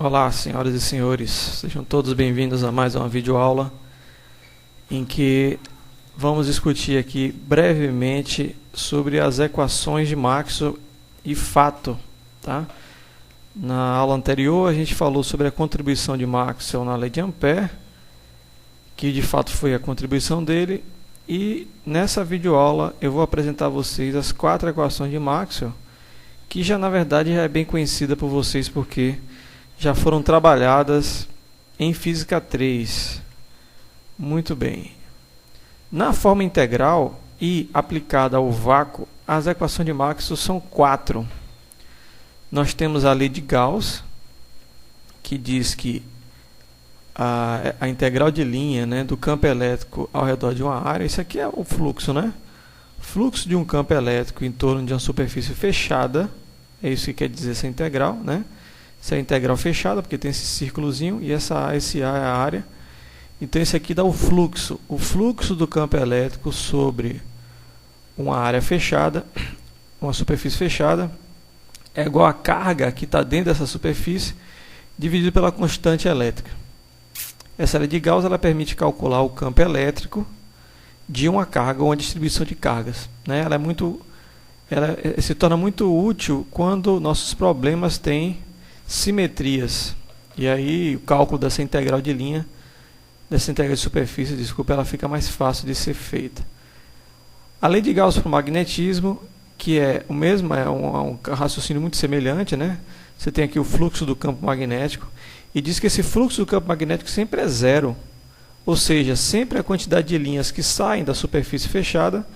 Olá, senhoras e senhores, sejam todos bem-vindos a mais uma videoaula em que vamos discutir aqui brevemente sobre as equações de Maxwell e fato, tá? Na aula anterior a gente falou sobre a contribuição de Maxwell na lei de Ampère, que de fato foi a contribuição dele, e nessa videoaula eu vou apresentar a vocês as 4 equações de Maxwell, que já na verdade já é bem conhecida por vocês porque já foram trabalhadas em Física 3. Muito bem. Na forma integral e aplicada ao vácuo, as equações de Maxwell são 4. Nós temos a lei de Gauss, que diz que a integral de linha, né, do campo elétrico ao redor de uma área, isso aqui é o fluxo, né? Fluxo de um campo elétrico em torno de uma superfície fechada, é isso que quer dizer essa integral, né? Essa é a integral fechada, porque tem esse círculozinho, e esse A é a área. Então, esse aqui dá o fluxo. O fluxo do campo elétrico sobre uma área fechada, uma superfície fechada, é igual à carga que está dentro dessa superfície, dividido pela constante elétrica. Essa lei de Gauss ela permite calcular o campo elétrico de uma carga ou uma distribuição de cargas, né? Ela se torna muito útil quando nossos problemas têm simetrias, e aí o cálculo dessa integral de linha, dessa integral de superfície, desculpa, ela fica mais fácil de ser feita. A lei de Gauss para o magnetismo, que é o mesmo, é um raciocínio muito semelhante, né? Você tem aqui o fluxo do campo magnético, e diz que esse fluxo do campo magnético sempre é zero, ou seja, sempre a quantidade de linhas que saem da superfície fechada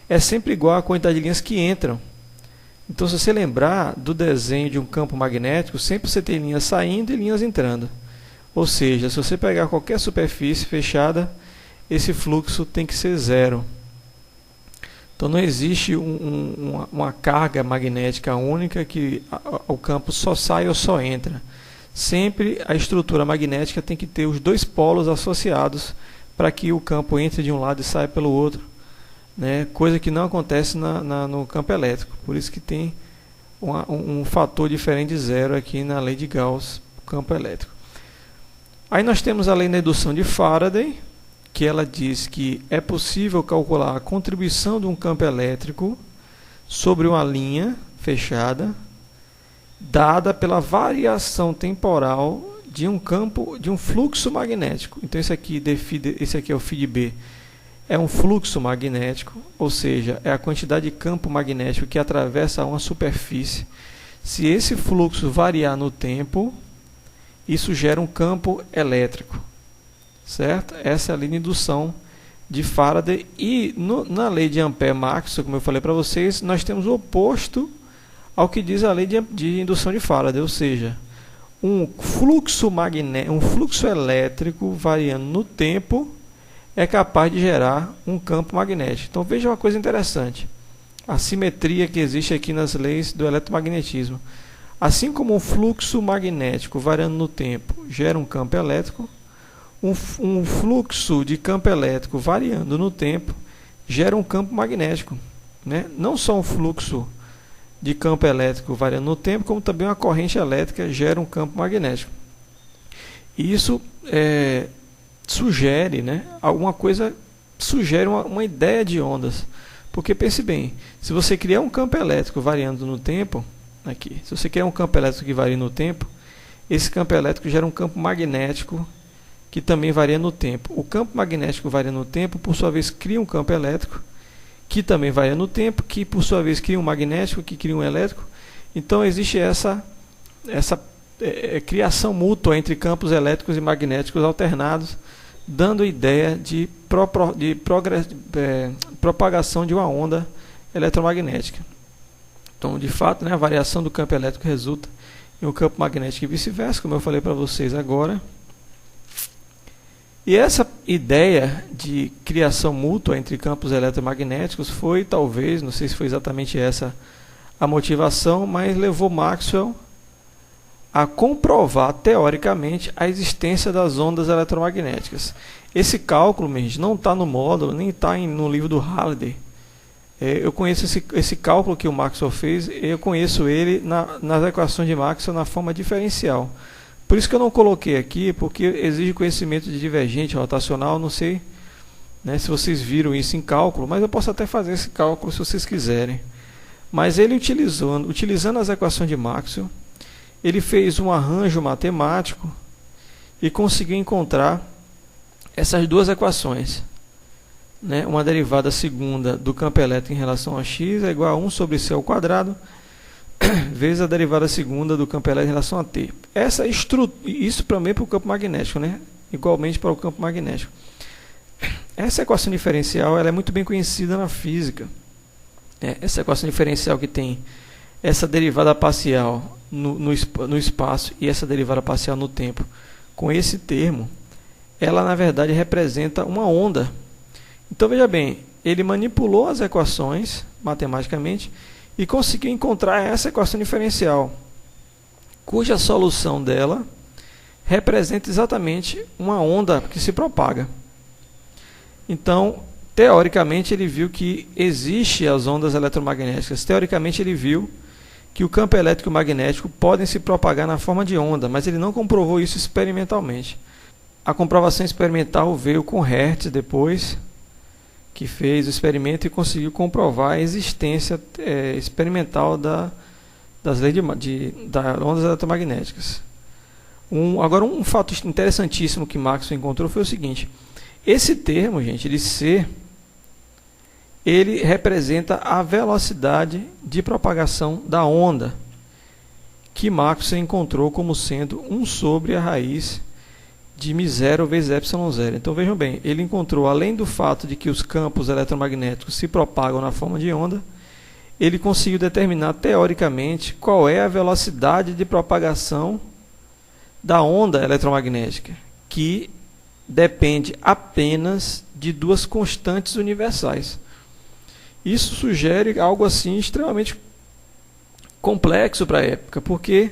é sempre igual à quantidade de linhas que entram. Então, se você lembrar do desenho de um campo magnético, sempre você tem linhas saindo e linhas entrando. Ou seja, se você pegar qualquer superfície fechada, esse fluxo tem que ser zero. Então, não existe uma carga magnética única que o campo só sai ou só entra. Sempre a estrutura magnética tem que ter os dois polos associados para que o campo entre de um lado e saia pelo outro, né? Coisa que não acontece no campo elétrico. Por isso que tem um fator diferente de zero aqui na lei de Gauss, campo elétrico. Aí nós temos a lei da indução de Faraday, que ela diz que é possível calcular a contribuição de um campo elétrico sobre uma linha fechada, dada pela variação temporal de um campo, de um fluxo magnético. Então esse aqui é o φB. É um fluxo magnético, ou seja, é a quantidade de campo magnético que atravessa uma superfície. Se esse fluxo variar no tempo, isso gera um campo elétrico, certo? Essa é a lei de indução de Faraday. E na lei de Ampère-Maxwell, como eu falei para vocês, nós temos o oposto ao que diz a lei de indução de Faraday, ou seja, um fluxo elétrico variando no tempo é capaz de gerar um campo magnético. Então veja uma coisa interessante, a simetria que existe aqui nas leis do eletromagnetismo. Assim como um fluxo magnético variando no tempo gera um campo elétrico, um fluxo de campo elétrico variando no tempo gera um campo magnético, né? Não só um fluxo de campo elétrico variando no tempo, como também uma corrente elétrica gera um campo magnético. E isso sugere, né, alguma coisa, sugere uma ideia de ondas. Porque pense bem, se você criar um campo elétrico variando no tempo, aqui, se você criar um campo elétrico que varia no tempo, esse campo elétrico gera um campo magnético que também varia no tempo. O campo magnético varia no tempo, por sua vez cria um campo elétrico que também varia no tempo, que por sua vez cria um magnético que cria um elétrico. Então existe essa criação mútua entre campos elétricos e magnéticos alternados, dando ideia de propagação de uma onda eletromagnética. Então, de fato, né, a variação do campo elétrico resulta em um campo magnético e vice-versa, como eu falei para vocês agora. E essa ideia de criação mútua entre campos eletromagnéticos foi, talvez, não sei se foi exatamente essa a motivação, mas levou Maxwell a comprovar teoricamente a existência das ondas eletromagnéticas. Esse cálculo, gente, não está no módulo, nem está no livro do Halliday. Eu conheço esse cálculo que o Maxwell fez, eu conheço ele nas equações de Maxwell na forma diferencial. Por isso que eu não coloquei aqui, porque exige conhecimento de divergente rotacional, não sei, né, se vocês viram isso em cálculo, mas eu posso até fazer esse cálculo se vocês quiserem. Mas ele utilizando as equações de Maxwell, ele fez um arranjo matemático e conseguiu encontrar essas duas equações, né? Uma derivada segunda do campo elétrico em relação a x é igual a 1 sobre c ao quadrado vezes a derivada segunda do campo elétrico em relação a t. Isso também para o campo magnético, né? Igualmente para o campo magnético. Essa equação diferencial ela é muito bem conhecida na física. Essa equação diferencial que tem essa derivada parcial no espaço e essa derivada parcial no tempo, com esse termo, ela na verdade representa uma onda. Então veja bem, ele manipulou as equações matematicamente e conseguiu encontrar essa equação diferencial, cuja solução dela representa exatamente uma onda que se propaga. Então, teoricamente, ele viu que existem as ondas eletromagnéticas. Teoricamente, ele viu que o campo elétrico e o magnético podem se propagar na forma de onda, mas ele não comprovou isso experimentalmente. A comprovação experimental veio com Hertz depois, que fez o experimento e conseguiu comprovar a existência experimental das leis das ondas eletromagnéticas. Agora, um fato interessantíssimo que Maxwell encontrou foi o seguinte: esse termo, gente, de C, ele representa a velocidade de propagação da onda, que Maxwell encontrou como sendo 1 sobre a raiz de μ0 vezes ε0. Então vejam bem, ele encontrou, além do fato de que os campos eletromagnéticos se propagam na forma de onda, ele conseguiu determinar teoricamente qual é a velocidade de propagação da onda eletromagnética, que depende apenas de duas constantes universais. Isso sugere algo assim extremamente complexo para a época, porque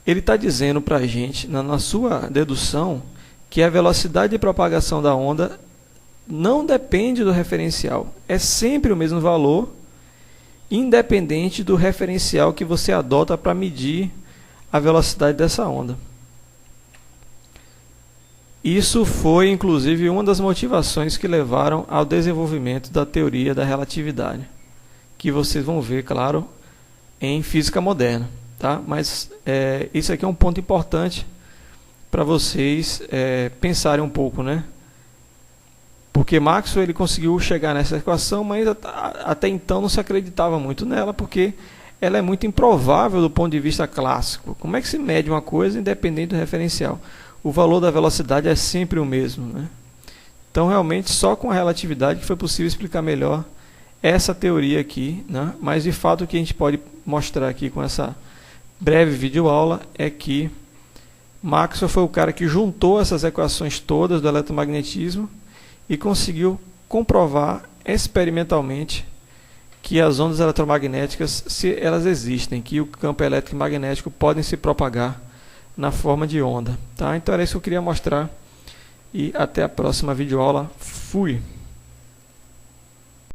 ele está dizendo para a gente, na sua dedução, que a velocidade de propagação da onda não depende do referencial. É sempre o mesmo valor, independente do referencial que você adota para medir a velocidade dessa onda. Isso foi, inclusive, uma das motivações que levaram ao desenvolvimento da teoria da relatividade, que vocês vão ver, claro, em física moderna. Tá? Mas isso aqui é um ponto importante para vocês pensarem um pouco, né? Porque Maxwell ele conseguiu chegar nessa equação, mas até então não se acreditava muito nela, porque ela é muito improvável do ponto de vista clássico. Como é que se mede uma coisa independente do referencial? O valor da velocidade é sempre o mesmo, né? Então, realmente, só com a relatividade que foi possível explicar melhor essa teoria aqui, né? Mas, de fato, o que a gente pode mostrar aqui com essa breve videoaula é que Maxwell foi o cara que juntou essas equações todas do eletromagnetismo e conseguiu comprovar experimentalmente que as ondas eletromagnéticas, se elas existem, que o campo elétrico e magnético podem se propagar na forma de onda. Tá? Então era isso que eu queria mostrar e até a próxima videoaula. Fui!